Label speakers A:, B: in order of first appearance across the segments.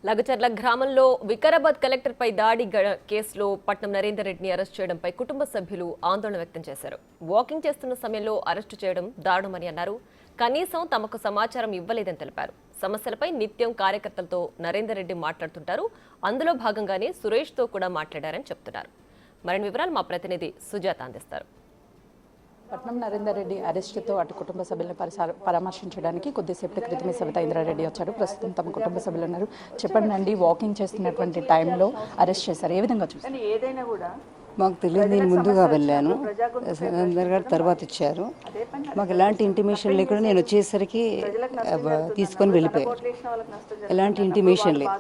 A: లగచర్ల గ్రామంలో వికారాబాద్ కలెక్టర్పై దాడి కేసులో పట్నం నరేందర్ రెడ్డిని అరెస్ట్ చేయడంపై కుటుంబ సభ్యులు ఆందోళన వ్యక్తం చేశారు. వాకింగ్ చేస్తున్న సమయంలో అరెస్టు చేయడం దారుణమని అన్నారు. కనీసం తమకు సమాచారం ఇవ్వలేదని తెలిపారు. సమస్యలపై నిత్యం కార్యకర్తలతో నరేందర్ రెడ్డి మాట్లాడుతుంటారు. అందులో భాగంగానే సురేష్తో కూడా మాట్లాడారని చెప్తున్నారు. మరిన్ని వివరాలు మా ప్రతినిధి సుజాత అందిస్తారు.
B: పట్నం నరేందర్ రెడ్డి అరెస్టుతో అటు కుటుంబ సభ్యులను పరామర్శించడానికి కొద్దిసేపటి క్రితమే సవితా ఇంద్రారెడ్డి వచ్చారు. ప్రస్తుతం తమ కుటుంబ సభ్యులు ఉన్నారు. చెప్పండి అండి, వాకింగ్ చేస్తున్నటువంటి టైంలో అరెస్ట్ చేశారు, ఏ విధంగా చూస్తారు?
C: ఏదైనా కూడా
D: మాకు తెలియదు. నేను ముందుగా వెళ్ళాను, నరేందర్ గారు తర్వాత ఇచ్చారు. మాకు ఎలాంటి ఇంటిమేషన్ లేకుండా నేను వచ్చేసరికి తీసుకొని వెళ్ళిపోయాను. ఎలాంటి ఇంటిమేషన్ లేదు,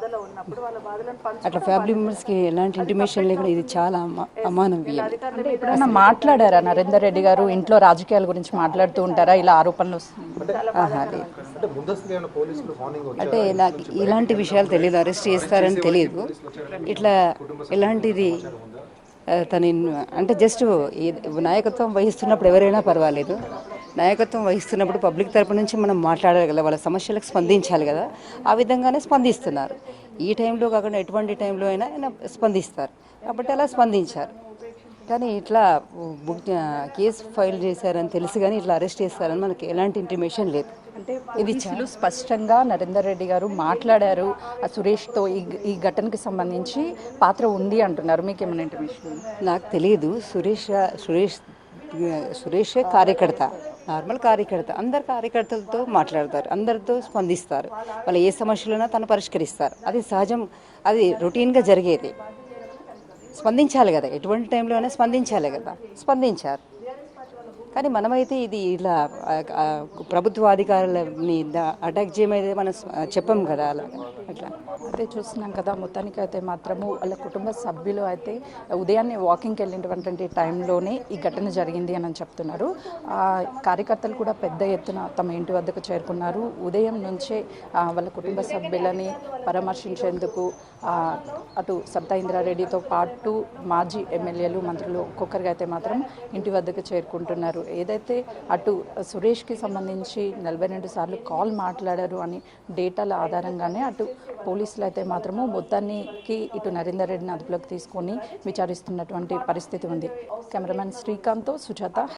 D: అట్లా ఫ్యామిలీ మెంబర్స్కి ఎలాంటి ఇంటిమేషన్ లేకుండా ఇది చాలా అమానవీయం.
B: ఎప్పుడైనా మాట్లాడారా నరేందర్ రెడ్డి గారు? ఇంట్లో రాజకీయాల గురించి మాట్లాడుతూ ఉంటారా? ఇలా ఆరోపణలు వస్తున్నాయి.
D: అంటే నాకు ఇలాంటి విషయాలు తెలియదు, అరెస్ట్ చేస్తారని తెలియదు. ఇట్లా ఎలాంటిది తను అంటే జస్ట్ నాయకత్వం వహిస్తున్నప్పుడు ఎవరైనా పర్వాలేదు. నాయకత్వం వహిస్తున్నప్పుడు పబ్లిక్ తరపు నుంచి మనం మాట్లాడాలి కదా, వాళ్ళ సమస్యలకు స్పందించాలి కదా. ఆ విధంగానే స్పందిస్తున్నారు. ఈ టైంలో కాకుండా ఎటువంటి టైంలో అయినా ఆయన స్పందిస్తారు కాబట్టి అలా స్పందించారు. కానీ ఇట్లా కేసు ఫైల్ చేశారని తెలిసి కానీ ఇట్లా అరెస్ట్ చేస్తారని మనకి ఎలాంటి ఇంటిమేషన్ లేదు.
B: అంటే ఇది చాలా స్పష్టంగా నరేందర్ రెడ్డి గారు మాట్లాడారు. ఆ సురేష్తో ఈ ఘటనకి సంబంధించి పాత్ర ఉంది అంటున్నారు. మీకు ఏమైనా ఇంటిమేషన్?
D: నాకు తెలియదు. సురేషే కార్యకర్త, నార్మల్ కార్యకర్త. అందరు కార్యకర్తలతో మాట్లాడతారు, అందరితో స్పందిస్తారు. వాళ్ళు ఏ సమస్యలైనా తను పరిష్కరిస్తారు. అది సహజం, అది రొటీన్గా జరిగేది. స్పందించాలి కదా, ఎటువంటి టైంలో అయినా స్పందించాలి కదా, స్పందించారు. కానీ మనమైతే ఇది ఇలా ప్రభుత్వ అధికారులని అటాక్ చేయమైతే మనం చెప్పం కదా, అలా అట్లా
B: అయితే చూస్తున్నాం కదా. మొత్తానికి అయితే మాత్రము వాళ్ళ కుటుంబ సభ్యులు అయితే ఉదయాన్నే వాకింగ్కి వెళ్ళినటువంటి టైంలోనే ఈ ఘటన జరిగింది అని చెప్తున్నారు. కార్యకర్తలు కూడా పెద్ద ఎత్తున తమ ఇంటి వద్దకు చేరుకున్నారు. ఉదయం నుంచే వాళ్ళ కుటుంబ సభ్యులని పరామర్శించేందుకు అటు సబితా ఇంద్రారెడ్డితో పాటు మాజీ ఎమ్మెల్యేలు, మంత్రులు ఒక్కొక్కరికి అయితే మాత్రం ఇంటి వద్దకు చేరుకుంటున్నారు. ఏదైతే అటు సురేష్కి సంబంధించి 42 సార్లు కాల్ మాట్లాడారు అని డేటాల ఆధారంగానే అటు పోలీసులు అయితే మాత్రము మొత్తానికి ఇటు నరేందర్ రెడ్డిని అదుపులోకి తీసుకొని విచారిస్తున్నటువంటి పరిస్థితి ఉంది. కెమెరామెన్ శ్రీకాంత్తో సుజాత.